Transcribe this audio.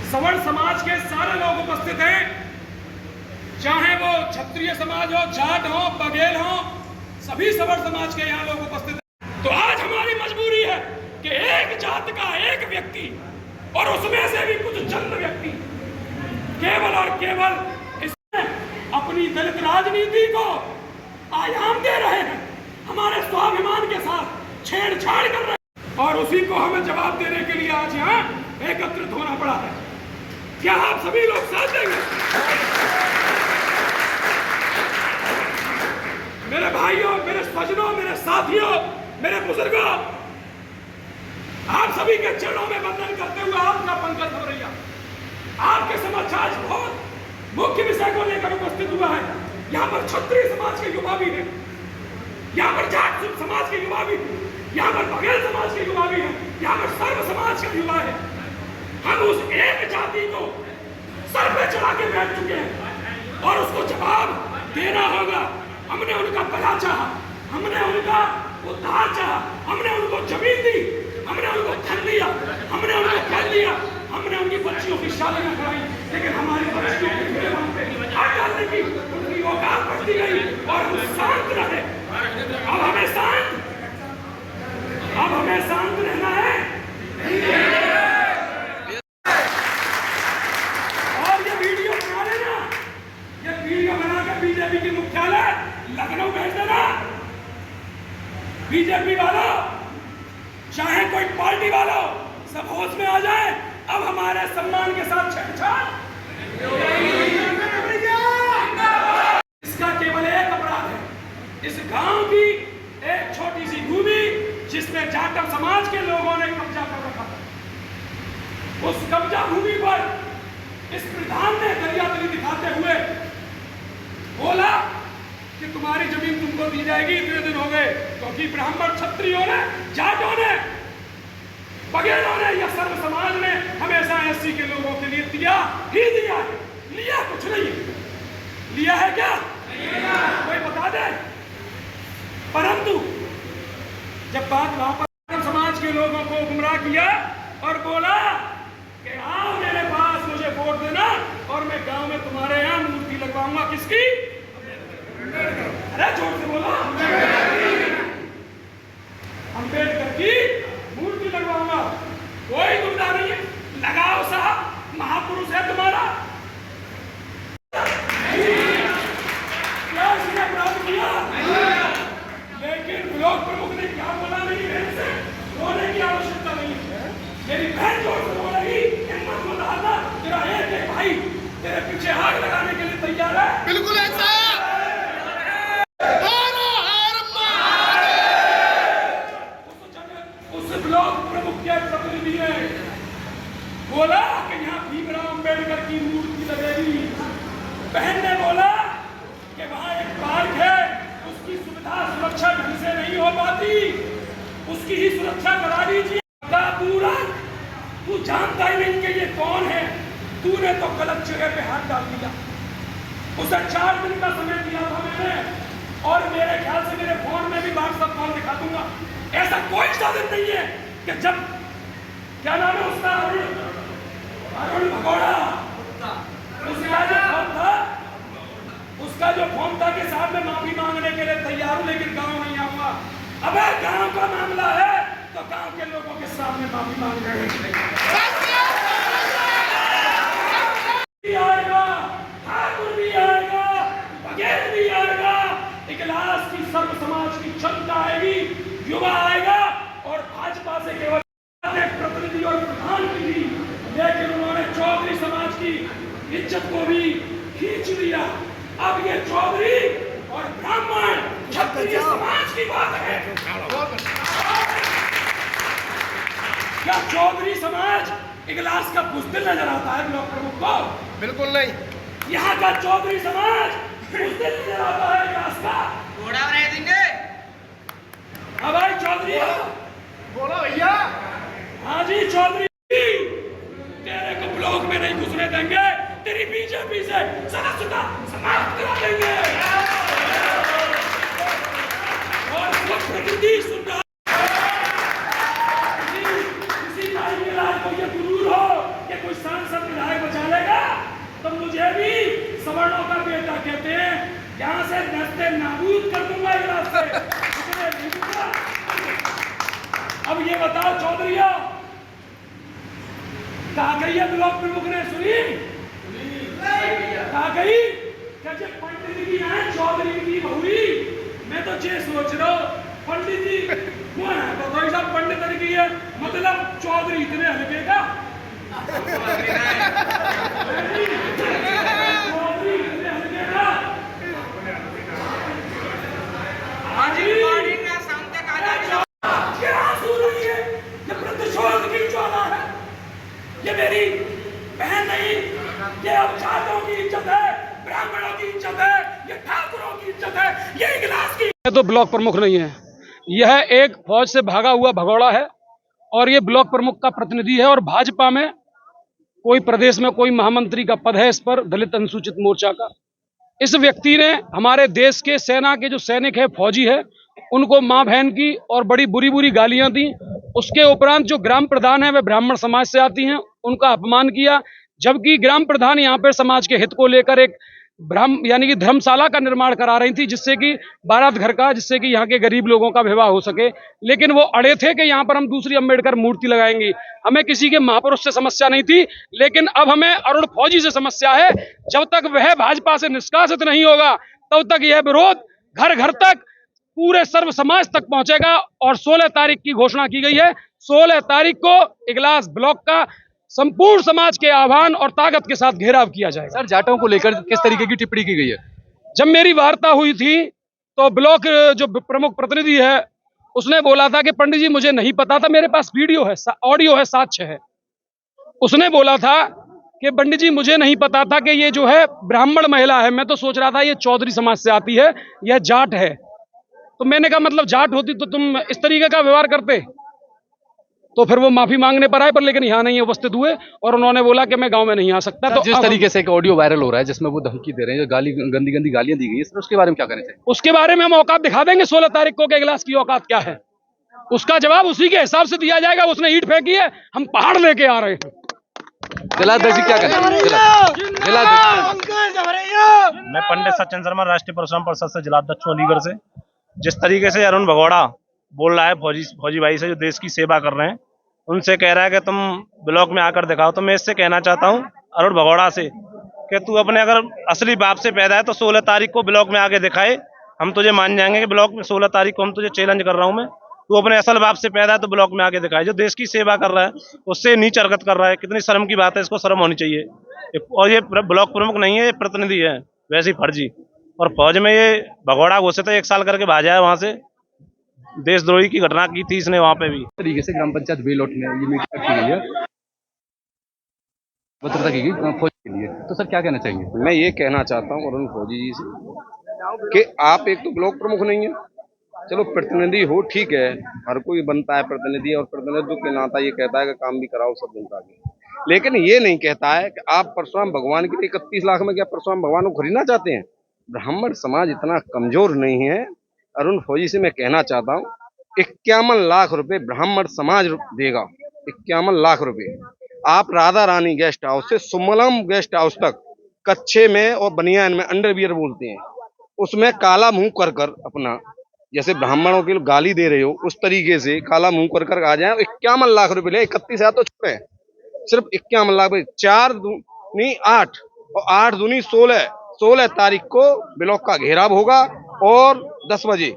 सवर्ण समाज के सारे लोग उपस्थित हैं, चाहे वो क्षत्रिय समाज हो, जाट हो, बघेल हो, सभी सवर्ण समाज के यहाँ लोग उपस्थित हैं। तो आज हमारी मजबूरी है कि एक जात का एक व्यक्ति और उसमें से भी कुछ चंद व्यक्ति केवल और केवल इसमें अपनी दलित राजनीति को आयाम दे रहे हैं, हमारे स्वाभिमान के साथ छेड़छाड़ कर रहे हैं, और उसी को हमें जवाब देने के लिए आज यहाँ एकत्रित होना पड़ा है। क्या आप सभी लोग साथ देंगे? मेरे भाइयों, मेरे स्वजनों, मेरे साथियों, मेरे बुजुर्गों, आप सभी के चरणों में वंदन करते हुए आपका पंकज भौरैया आपके समक्ष आज बहुत मुख्य विषय को लेकर उपस्थित हुआ है। यहाँ पर क्षत्रिय समाज के युवा भी हैं, यहाँ पर जाट समाज के युवा भी हैं, यहाँ पर बघेल समाज के युवा भी हैं, यहाँ पर सर्व समाज का युवा है। हम उस एक जाति को सर पे चढ़ा के बैठ चुके हैं और उसको जवाब देना होगा। हमने उनका भला चाहा, हमने उनका उद्धार चाहा, हमने उनको जमीन दी, हमने उनको धन दिया, हमने उनको फल दिया, हमने उनकी बच्चियों की शादियां कराई, लेकिन हमारी बच्चियों के हाथ डालने की उनकी औकात बढ़ती गई और हम शांत रहे। अब हमें शांत रहना है। और ये वीडियो बना लेना, ये वीडियो बना के बीजेपी के मुख्यालय लखनऊ भेज देना। बीजेपी वालों, चाहे कोई पार्टी वालों, सब होश में आ जाए। अब हमारे सम्मान के साथ छेड़छाड़, इसका केवल एक अपराध है। इस गांव की एक छोटी सी भूमि जिसमें जाटव समाज के लोगों ने कब्जा कर रखा था, उस कब्जा भूमि पर इस प्रधान ने दरियादली दिखाते हुए बोला कि तुम्हारी जमीन तुमको दी जाएगी। इतने दिन हो गए क्योंकि ब्राह्मण, क्षत्रियों ने, जाटों ने, बघेलों ने या सर्व समाज ने हमेशा एससी के लोगों के लिए दिया ही दिया है। लिया कुछ नहीं, लिया है क्या? कोई बता दे। परंतु जब बात वहां पर समाज के लोगों को गुमराह किया और बोला कि आओ मेरे पास, मुझे वोट देना और मैं गांव में तुम्हारे यहाँ मूर्ति लगवाऊंगा। किसकी? अरे जोर से बोलो। अंबेडकर की मूर्ति लगवाऊंगा, कोई दुविधा नहीं है। लगाओ साहब, महापुरुष है तुम्हारा। क्या इसने अपराध किया? लेकिन ब्लॉक प्रमुख ने क्या बोला? मेरी बहन से रोने की आवश्यकता नहीं है। मेरी बहन जोर से रो रही, हिम्मत मत हारना, तेरा एक भाई तेरे पीछे आग लगाने के लिए तैयार है। बिल्कुल ऐसा। ब्लॉक प्रमुख के प्रतिनिधि ने बोला कि यहाँ भीमराव अंबेडकर की मूर्ति लगेगी। बहन ने बोला कि वहाँ एक पार्क है, उसकी सुविधा सुरक्षा ढंग से नहीं हो पाती, उसकी ही सुरक्षा करा दीजिए। पूरा तू जानता ही नहीं कि ये कौन है, तूने तो गलत जगह पे हाथ डाल दिया। उसे 4 दिन का समय दिया था मैंने, और मेरे ख्याल से मेरे फोन में भी व्हाट्सएप कॉल दिखा दूंगा। ऐसा कोई साधन नहीं है कि जब, क्या नाम है उसका, अरुण भगोड़ा, उसका जो फोन था कि साहब मैं माफी मांगने के लिए तैयार हूं लेकिन गांव नहीं आऊंगा। अबे गांव का मामला है तो गांव के लोगों के सामने माफी मांग रहे आएगा, ठाकुर भी आएगा, बघेल भी आएगा, इगलास की सर्व समाज की जनता आएगी, युवा आएगा, और भाजपा से केवल प्रतिनिधि और प्रधान की थी, लेकिन उन्होंने चौधरी समाज की इज्जत को भी खींच लिया। अब ये चौधरी और ब्राह्मण क्षत्रिय समाज की बात है। क्या चौधरी समाज इगलास का बुज़दिल नजर आता है ब्लॉक प्रमुख को? बिल्कुल नहीं। यहाँ का चौधरी समाज बुज़दिल नजर आता है इगलास का। घोड़ा बना देंगे। हाँ भाई चौधरी, बोलो भैया। हाँ जी चौधरी, तेरे को ब्लॉक में नहीं घुसने देंगे, तेरी बीजेपी से सदस्यता समाप्त करा देंगे। और प्रतिनिधि सुन रहा, किसी भाई के लाल को ये गुरूर हो कि कोई सांसद मुझे भी सवर्णों का बेटा कहते हैं, यहाँ से नस्ते नाबूद कर दूंगा इलाज से। मुझे नहीं दूंगा। अब ये बताओ चौधरीया, कहा गई है ब्लॉक प्रमुख ने सुनी? कहा गई क्या पंडित जी है चौधरी की बहुरी? मैं तो ये सोच रहा हूँ पंडित जी वो है तो भाई साहब पंडित की है, मतलब चौधरी इतने हल्के का चौधरी इतने हल्के का। क्या सुन रही है? ये प्रतिशोध की ज्वाला है, ये मेरी बहन नहीं, ये अवजातों की इज्जत है, ब्राह्मणों की इज्जत है, ये ठाकुरों की इज्जत है, ये इगलास की। ये तो ब्लॉक प्रमुख नहीं है, यह एक फौज से भागा हुआ भगौड़ा है और ये ब्लॉक प्रमुख का प्रतिनिधि है। और भाजपा में कोई प्रदेश में कोई महामंत्री का पद है इस पर, दलित अनुसूचित मोर्चा का। इस व्यक्ति ने हमारे देश के सेना के जो सैनिक है, फौजी है, उनको मां बहन की और बड़ी बुरी बुरी गालियां दी। उसके उपरांत जो ग्राम प्रधान है वह ब्राह्मण समाज से आती हैं, उनका अपमान किया, जबकि ग्राम प्रधान यहाँ पर समाज के हित को लेकर एक यानी कि धर्मशाला का निर्माण करा रही थी, जिससे कि बारात घर का, जिससे कि यहाँ के गरीब लोगों का विवाह हो सके। लेकिन वो अड़े थे कि यहाँ पर हम दूसरी अंबेडकर मूर्ति लगाएंगे। हमें किसी के महापुरुष से समस्या नहीं थी, लेकिन अब हमें अरुण फौजी से समस्या है। जब तक वह भाजपा से निष्कासित नहीं होगा तब तक यह विरोध घर घर तक, पूरे सर्व समाज तक पहुंचेगा। और 16 तारीख की घोषणा की गई है, 16 तारीख को इगलास ब्लॉक का संपूर्ण समाज के आह्वान और ताकत के साथ घेराव किया जाएगा। सर, जाटों को लेकर किस तरीके की टिप्पणी की गई है? जब मेरी वार्ता हुई थी तो ब्लॉक जो प्रमुख प्रतिनिधि है उसने बोला था कि पंडित जी मुझे नहीं पता था, मेरे पास वीडियो है, ऑडियो है, साक्ष्य है। उसने बोला था कि पंडित जी मुझे नहीं पता था कि ये जो है ब्राह्मण महिला है, मैं तो सोच रहा था ये चौधरी समाज से आती है, यह जाट है। तो मैंने कहा मतलब जाट होती तो तुम इस तरीके का व्यवहार करते? तो फिर वो माफी मांगने पर आए, पर लेकिन यहाँ नहीं उपस्थित हुए और उन्होंने बोला कि मैं गांव में नहीं आ सकता। तो जिस तरीके से एक ऑडियो वायरल हो रहा है जिसमें वो धमकी दे रहे हैं, गाली गंदी गंदी गालियां दी गई है, सर उसके बारे में क्या कहना चाहिए? उसके बारे में हम औकात दिखा देंगे 16 तारीख को कि इगलास की औकात क्या है। उसका जवाब उसी के हिसाब से दिया जाएगा। उसने ईंट फेंकी है, हम पहाड़ लेके आ रहे हैं। जिलाध्यक्ष क्या कहना है? मैं पंडित सचिन शर्मा, राष्ट्रीय परशुराम परिषद से जिलाध्यक्ष हूं अलीगढ़ से। जिस तरीके से अरुण भगौड़ा बोल रहा है फौजी भाई से जो देश की सेवा कर रहे हैं, उनसे कह रहा है कि तुम ब्लॉक में आकर दिखाओ, तो मैं इससे कहना चाहता हूं अरुण भगौड़ा से कि तू अपने अगर असली बाप से पैदा है तो 16 तारीख को ब्लॉक में आके दिखाए, हम तुझे मान जाएंगे कि ब्लॉक में 16 तारीख को हम तुझे चैलेंज कर रहा हूं मैं, तू अपने असल बाप से पैदा है तो ब्लॉक में आके दिखाए। जो देश की सेवा कर रहा है उससे नीच हरकत कर रहा है, कितनी शर्म की बात है, इसको शर्म होनी चाहिए। और ये ब्लॉक प्रमुख नहीं है, ये प्रतिनिधि है, वैसे ही फर्जी। और फौज में ये भगौड़ा घोषित है, 1 साल करके भाजा है वहां से, देशद्रोही की घटना की थी इसने वहां पे भी। तरीके से ग्राम पंचायत बेलोट में ये मीटिंग की गई है, पत्रता की गई फौज के लिए, तो सर क्या कहना चाहेंगे? मैं ये कहना चाहता हूँ अरुण फौजी जी से कि आप एक तो ब्लॉक प्रमुख नहीं है, चलो प्रतिनिधि हो, ठीक है, हर कोई बनता है प्रतिनिधि, और प्रतिनिधित्व के नाता ये कहता है कि काम भी कराओ सब जनता के, लेकिन ये नहीं कहता है कि आप परशुराम भगवान के लिए 31 लाख में क्या परशुराम भगवान को खरीदना चाहते हैं? ब्राह्मण समाज इतना कमजोर नहीं है। अरुण फौजी से मैं कहना चाहता हूँ 51 लाख रुपए ब्राह्मण समाज देगा, 51 लाख रुपए। आप राधा रानी गेस्ट हाउस से सुमलम गेस्ट हाउस तक कच्छे में और बनियान में अंडरवियर बोलते हैं, उसमें काला मुंह कर कर अपना, जैसे ब्राह्मणों के गाली दे रहे हो उस तरीके से काला मुंह कर कर आ जाए। 51 लाख रुपए ले, 31 तो छोड़े, सिर्फ 51 लाख रुपए, 4 दूनी 8 और 8 दूनी 16। 16 तारीख को ब्लॉक का घेराव होगा और 10 बजे।